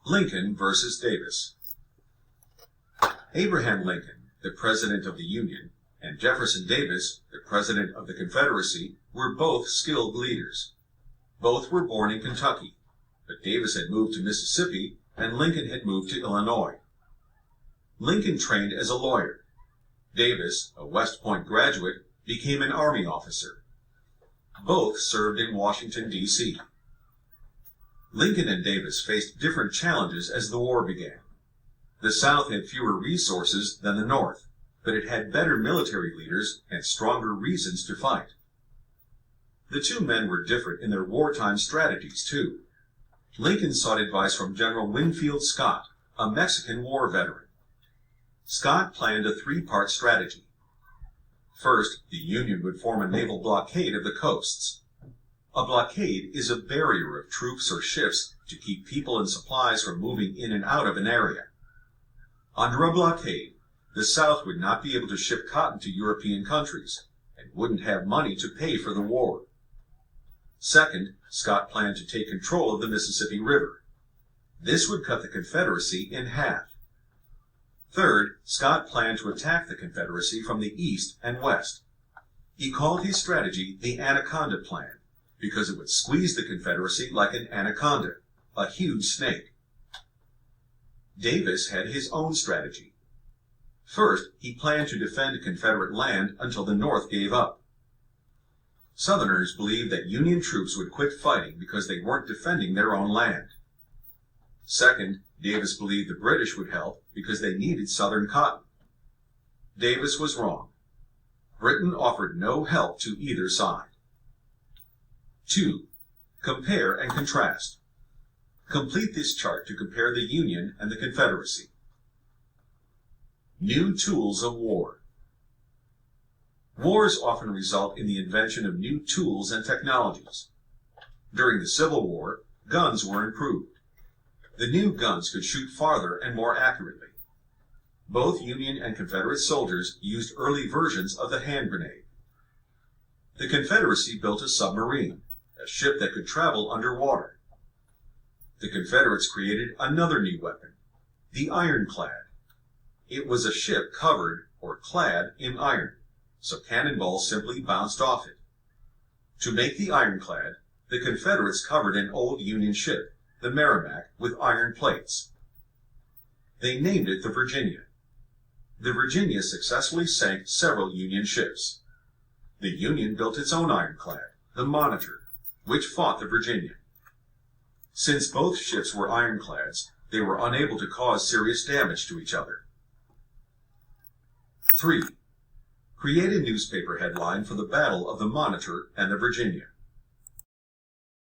Lincoln versus Davis. Abraham Lincoln, the President of the Union, and Jefferson Davis, the President of the Confederacy, were both skilled leaders. Both were born in Kentucky, but Davis had moved to Mississippi and Lincoln had moved to Illinois. Lincoln trained as a lawyer. Davis, a West Point graduate, became an Army officer. Both served in Washington, D.C. Lincoln and Davis faced different challenges as the war began. The South had fewer resources than the North, but it had better military leaders and stronger reasons to fight. The two men were different in their wartime strategies, too. Lincoln sought advice from General Winfield Scott, a Mexican war veteran. Scott planned a three-part strategy. First, the Union would form a naval blockade of the coasts. A blockade is a barrier of troops or ships to keep people and supplies from moving in and out of an area. Under a blockade, the South would not be able to ship cotton to European countries and wouldn't have money to pay for the war. Second, Scott planned to take control of the Mississippi River. This would cut the Confederacy in half. Third, Scott planned to attack the Confederacy from the east and west. He called his strategy the Anaconda Plan, because it would squeeze the Confederacy like an anaconda, a huge snake. Davis had his own strategy. First, he planned to defend Confederate land until the North gave up. Southerners believed that Union troops would quit fighting because they weren't defending their own land. Second, Davis believed the British would help because they needed Southern cotton. Davis was wrong. Britain offered no help to either side. 2. Compare and contrast. Complete this chart to compare the Union and the Confederacy. New tools of war. Wars often result in the invention of new tools and technologies. During the Civil War, guns were improved. The new guns could shoot farther and more accurately. Both Union and Confederate soldiers used early versions of the hand grenade. The Confederacy built a submarine, a ship that could travel underwater. The Confederates created another new weapon, the ironclad. It was a ship covered or clad in iron, so cannonballs simply bounced off it. To make the ironclad, the Confederates covered an old Union ship, the Merrimac, with iron plates. They named it the Virginia. The Virginia successfully sank several Union ships. The Union built its own ironclad, the Monitor, which fought the Virginia. Since both ships were ironclads, they were unable to cause serious damage to each other. 3. Create a newspaper headline for the Battle of the Monitor and the Virginia.